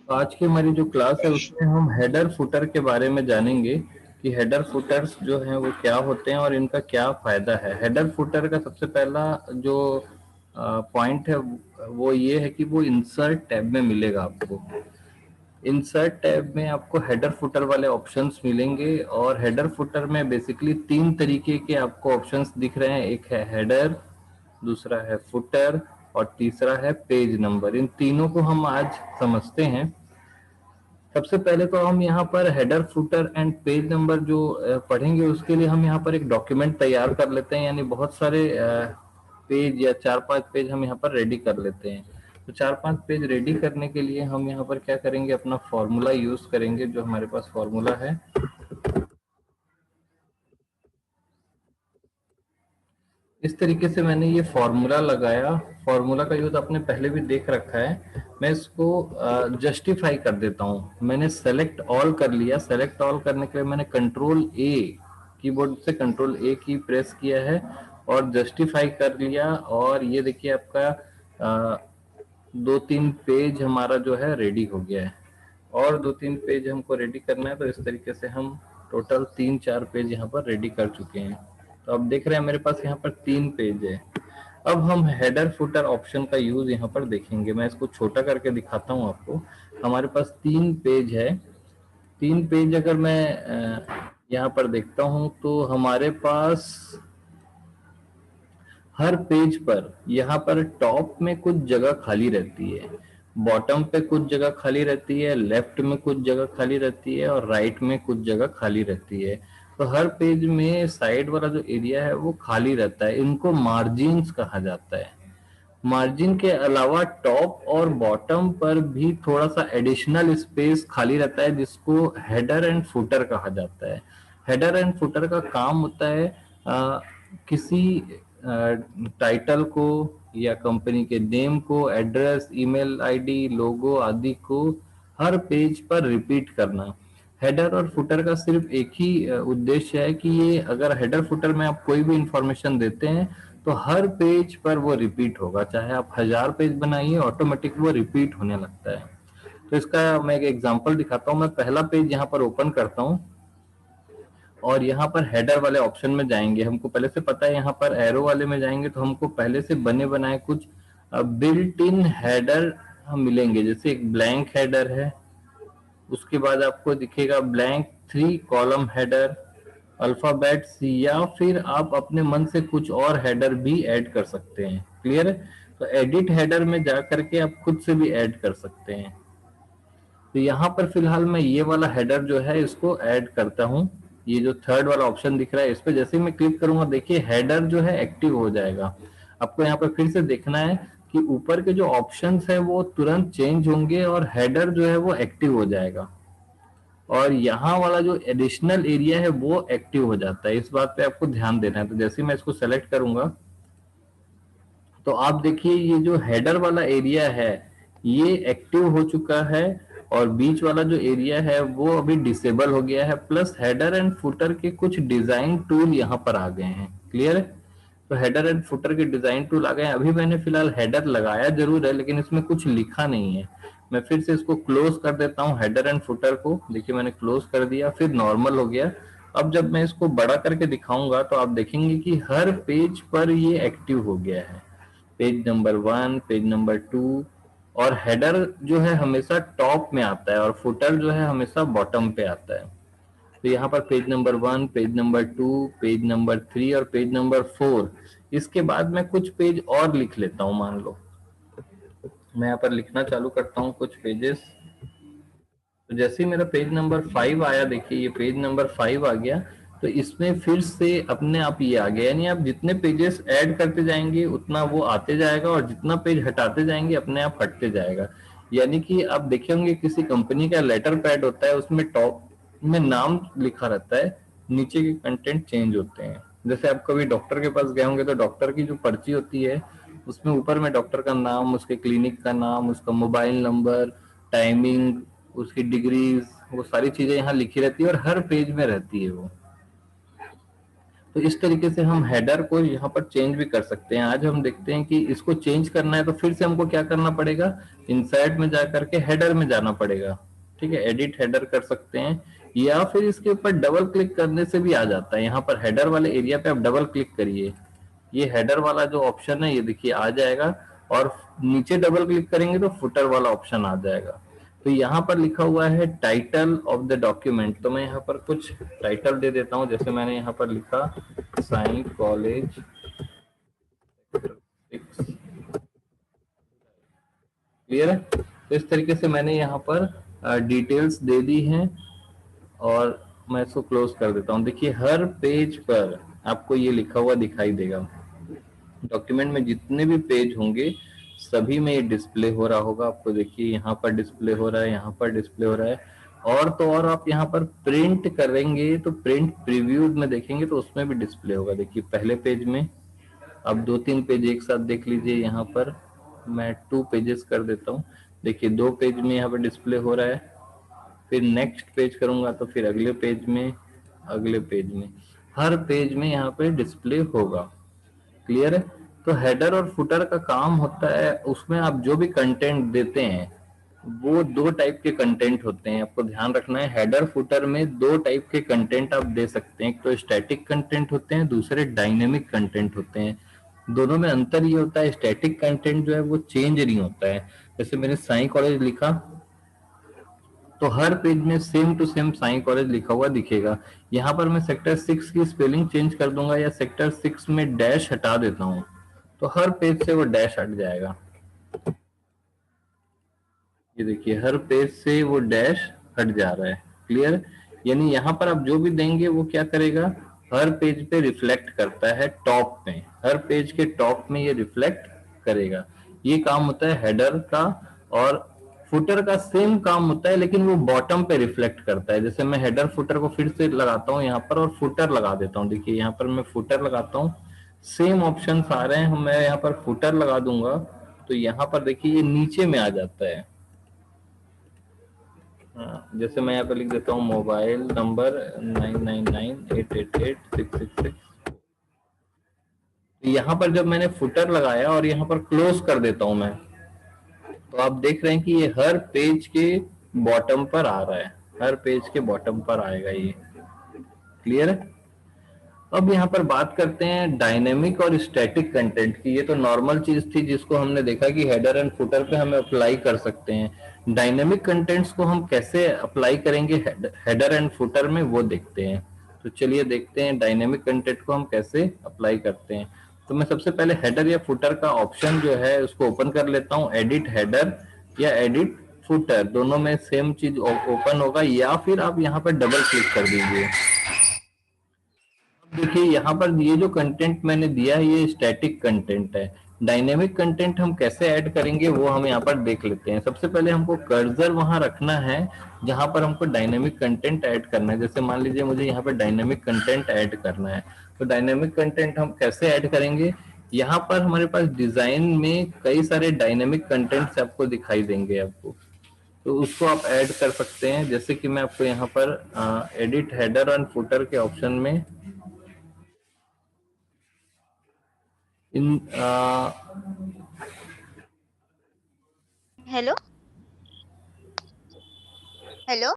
आज की हमारी जो क्लास है उसमें हम हेडर फुटर के बारे में जानेंगे कि हेडर फुटर्स जो हैं वो क्या होते हैं और इनका क्या फायदा है। हेडर फुटर का सबसे पहला जो पॉइंट है वो ये है कि वो इंसर्ट टैब में मिलेगा आपको। इंसर्ट टैब में आपको हेडर फुटर वाले ऑप्शंस मिलेंगे और हेडर फुटर में बेसिकली तीन तरीके के आपको ऑप्शंस दिख रहे हैं। एक है हेडर, दूसरा है फुटर और तीसरा है पेज नंबर। इन तीनों को हम आज समझते हैं। सबसे पहले तो हम यहाँ पर header footer and page number जो पढ़ेंगे उसके लिए हम यहाँ पर एक डॉक्यूमेंट तैयार कर लेते हैं, यानी बहुत सारे पेज या 4-5 पेज हम यहाँ पर रेडी कर लेते हैं। तो 4-5 पेज रेडी करने के लिए हम यहाँ पर क्या करेंगे, अपना फॉर्मूला यूज करेंगे। जो हमारे पास फॉर्मूला है, इस तरीके से मैंने ये फॉर्मूला लगाया। फॉर्मूला का यूज आपने पहले भी देख रखा है। मैं इसको जस्टिफाई कर देता हूँ। मैंने सेलेक्ट ऑल कर लिया। सेलेक्ट ऑल करने के लिए मैंने कंट्रोल ए, कीबोर्ड से कंट्रोल ए की प्रेस किया है और जस्टिफाई कर लिया। और ये देखिए आपका 2-3 पेज हमारा जो है रेडी हो गया है। और 2-3 पेज हमको रेडी करना है, तो इस तरीके से हम टोटल 3-4 पेज यहाँ पर रेडी कर चुके हैं। तो अब देख रहे हैं मेरे पास यहाँ पर 3 पेज है। अब हम हेडर फुटर ऑप्शन का यूज यहाँ पर देखेंगे। मैं इसको छोटा करके दिखाता हूँ आपको। हमारे पास 3 पेज है। 3 पेज अगर मैं यहाँ पर देखता हूँ तो हमारे पास हर पेज पर यहाँ पर टॉप में कुछ जगह खाली रहती है, बॉटम पे कुछ जगह खाली रहती है, लेफ्ट में कुछ जगह खाली रहती है और राइट में कुछ जगह खाली रहती है। तो हर पेज में साइड वाला जो एरिया है वो खाली रहता है। इनको मार्जिन्स कहा जाता है। मार्जिन के अलावा टॉप और बॉटम पर भी थोड़ा सा एडिशनल स्पेस खाली रहता है, जिसको हेडर एंड फुटर कहा जाता है। हेडर एंड फुटर का काम होता है किसी टाइटल को या कंपनी के नेम को, एड्रेस, ईमेल आईडी, लोगो आदि को हर पेज पर रिपीट करना। हेडर और फुटर का सिर्फ एक ही उद्देश्य है कि ये अगर हेडर फुटर में आप कोई भी इंफॉर्मेशन देते हैं तो हर पेज पर वो रिपीट होगा। चाहे आप 1000 पेज बनाइए, ऑटोमेटिक वो रिपीट होने लगता है। तो इसका मैं एक एग्जांपल दिखाता हूँ। मैं पहला पेज यहाँ पर ओपन करता हूँ और यहाँ पर हेडर वाले ऑप्शन में जाएंगे। हमको पहले से पता है, यहाँ पर एरो वाले में जाएंगे तो हमको पहले से बने बनाए कुछ बिल्ट इन हेडर हम मिलेंगे। जैसे एक ब्लैंक हेडर है, उसके बाद आपको दिखेगा ब्लैंक 3 कॉलम हेडर, अल्फाबेट्स, या फिर आप अपने मन से कुछ और हेडर भी ऐड कर सकते हैं। क्लियर है? तो एडिट हेडर में जा करके आप खुद से भी ऐड कर सकते हैं। तो यहाँ पर फिलहाल मैं ये वाला हेडर जो है इसको ऐड करता हूँ। ये जो थर्ड वाला ऑप्शन दिख रहा है इस पे जैसे ही मैं क्लिक करूंगा, देखिए हेडर जो है एक्टिव हो जाएगा। आपको यहाँ पर फिर से देखना है कि ऊपर के जो ऑप्शंस है वो तुरंत चेंज होंगे और हेडर जो है वो एक्टिव हो जाएगा। और यहाँ वाला जो एडिशनल एरिया है वो एक्टिव हो जाता है। इस बात पे आपको ध्यान देना है। तो जैसे ही मैं इसको सेलेक्ट करूंगा तो आप देखिए ये जो हेडर वाला एरिया है ये एक्टिव हो चुका है और बीच वाला जो एरिया है वो अभी डिसेबल हो गया है। प्लस हेडर एंड फुटर के कुछ डिजाइन टूल यहाँ पर आ गए हैं। क्लियर है? तो हेडर एंड फुटर के डिजाइन टूल आ गए हैं। अभी मैंने फिलहाल हेडर लगाया जरूर है लेकिन इसमें कुछ लिखा नहीं है। मैं फिर से इसको क्लोज कर देता हूँ हेडर एंड फुटर को। देखिए मैंने क्लोज कर दिया, फिर नॉर्मल हो गया। अब जब मैं इसको बड़ा करके दिखाऊंगा तो आप देखेंगे कि हर पेज पर ये एक्टिव हो गया है। Page number 1, page number 2। और हेडर जो है हमेशा टॉप में आता है और फुटर जो है हमेशा बॉटम पे आता है। तो यहाँ पर page number 1, page number 2, page number 3 और पेज नंबर 4। इसके बाद मैं कुछ पेज और लिख लेता हूँ। मान लो मैं यहाँ पर लिखना चालू करता हूँ कुछ पेजेस। तो जैसे ही मेरा पेज नंबर 5 आया, देखिए ये पेज नंबर 5 आ गया। तो इसमें फिर से अपने आप ये आ गया, यानी आप जितने पेजेस ऐड करते जाएंगे उतना वो आते जाएगा और जितना पेज हटाते जाएंगे अपने आप हटते जाएगा। यानी कि आप देखे होंगे किसी कंपनी का लेटर पैड होता है, उसमें टॉप में नाम लिखा रहता है, नीचे के कंटेंट चेंज होते हैं। जैसे आप कभी डॉक्टर के पास गए होंगे तो डॉक्टर की जो पर्ची होती है उसमें ऊपर में डॉक्टर का नाम, उसके क्लिनिक का नाम, उसका मोबाइल नंबर, टाइमिंग, उसकी डिग्रीज, वो सारी चीजें यहाँ लिखी रहती है और हर पेज में रहती है वो। तो इस तरीके से हम हेडर को यहाँ पर चेंज भी कर सकते हैं। आज हम देखते हैं कि इसको चेंज करना है तो फिर से हमको क्या करना पड़ेगा, इंसर्ट में जा करके हेडर में जाना पड़ेगा। ठीक है, एडिट हेडर कर सकते हैं, या फिर इसके ऊपर डबल क्लिक करने से भी आ जाता है। यहाँ पर हेडर वाले एरिया पे आप डबल क्लिक करिए, ये हेडर वाला जो ऑप्शन है ये देखिए आ जाएगा, और नीचे डबल क्लिक करेंगे तो फुटर वाला ऑप्शन आ जाएगा। तो यहाँ पर लिखा हुआ है टाइटल ऑफ द डॉक्यूमेंट, तो मैं यहाँ पर कुछ टाइटल दे देता हूँ। जैसे मैंने यहाँ पर लिखा साई कॉलेज, क्लियर है। तो इस तरीके से मैंने यहाँ पर डिटेल्स दे दी हैं, और मैं इसको क्लोज कर देता हूँ। देखिए हर पेज पर आपको ये लिखा हुआ दिखाई देगा, डॉक्यूमेंट में जितने भी पेज होंगे सभी में ये डिस्प्ले हो रहा होगा आपको। देखिए यहाँ पर डिस्प्ले हो रहा है, यहाँ पर डिस्प्ले हो रहा है, और तो और आप यहाँ पर प्रिंट करेंगे तो प्रिंट प्रीव्यू में देखेंगे तो उसमें भी डिस्प्ले होगा। देखिए पहले पेज में अब 2-3 पेज एक साथ देख लीजिए। यहाँ पर मैं 2 पेजेस कर देता हूँ। देखिए 2 पेज में यहाँ पर डिस्प्ले हो रहा है, फिर नेक्स्ट पेज करूंगा तो फिर अगले पेज में, अगले पेज में, हर पेज में यहाँ पे डिस्प्ले होगा। क्लियर है। तो हेडर और फुटर का काम होता है, उसमें आप जो भी कंटेंट देते हैं वो 2 टाइप के कंटेंट होते हैं, आपको ध्यान रखना है। हेडर फुटर में 2 टाइप के कंटेंट आप दे सकते हैं, एक तो स्टैटिक कंटेंट होते हैं, दूसरे डायनेमिक कंटेंट होते हैं। दोनों में अंतर ये होता है, स्टैटिक कंटेंट जो है वो चेंज नहीं होता है। जैसे मैंने साई कॉलेज लिखा तो हर पेज में same to same Sai college लिखा हुआ दिखेगा। यहाँ पर मैं सेक्टर 6 की स्पेलिंग चेंज कर दूंगा, या सेक्टर 6 में डैश हटा देता हूँ, तो हर पेज से वो डैश हट जाएगा। ये देखिए हर पेज से वो डैश हट जा रहा है। क्लियर। यानी यहाँ पर आप जो भी देंगे वो क्या करेगा, हर पेज पे रिफ्लेक्ट करता है टॉप में, हर पेज के टॉप में ये रिफ्लेक्ट करेगा। ये काम होता है हेडर का। और फुटर का सेम काम होता है, लेकिन वो बॉटम पे रिफ्लेक्ट करता है। जैसे मैं हेडर फुटर को फिर से लगाता हूँ यहाँ पर, और फुटर लगा देता हूँ। देखिए यहाँ पर मैं फुटर लगाता हूँ, सेम ऑप्शन आ रहे हैं, मैं यहाँ पर फुटर लगा दूंगा तो यहाँ पर देखिए ये नीचे में आ जाता है। जैसे मैं यहाँ पे लिख देता हूँ मोबाइल नंबर 9998886666। यहाँ पर जब मैंने फुटर लगाया और यहाँ पर क्लोज कर देता हूँ मैं, तो आप देख रहे हैं कि ये हर पेज के बॉटम पर आ रहा है, हर पेज के बॉटम पर आएगा ये। क्लियर है। अब यहाँ पर बात करते हैं डायनेमिक और स्टैटिक कंटेंट की। ये तो नॉर्मल चीज थी जिसको हमने देखा कि हेडर एंड फुटर पे हमें अप्लाई कर सकते हैं। डायनेमिक कंटेंट्स को हम कैसे अप्लाई करेंगे हेडर एंड फुटर में, वो देखते हैं। तो चलिए देखते हैं डायनेमिक कंटेंट को हम कैसे अप्लाई करते हैं। तो मैं सबसे पहले हेडर या फुटर का ऑप्शन जो है उसको ओपन कर लेता हूँ। एडिट हेडर या एडिट फुटर, दोनों में सेम चीज ओपन होगा, या फिर आप यहाँ पर डबल क्लिक कर दीजिए। देखिए यहाँ पर ये जो कंटेंट मैंने दिया है ये स्टैटिक कंटेंट है। डायनेमिक कंटेंट हम कैसे ऐड करेंगे वो हम यहाँ पर देख लेते हैं। सबसे पहले हमको कर्सर वहां रखना है जहां पर हमको डायनेमिक कंटेंट ऐड करना है। जैसे मान लीजिए मुझे यहाँ पर डायनेमिक कंटेंट ऐड करना है, तो डायनेमिक कंटेंट हम कैसे ऐड करेंगे, यहाँ पर हमारे पास डिजाइन में कई सारे डायनेमिक कंटेंट्स आपको दिखाई देंगे आपको, तो उसको आप ऐड कर सकते हैं। जैसे कि मैं आपको यहाँ पर एडिट हेडर एंड फुटर के ऑप्शन में इन हेलो हेलो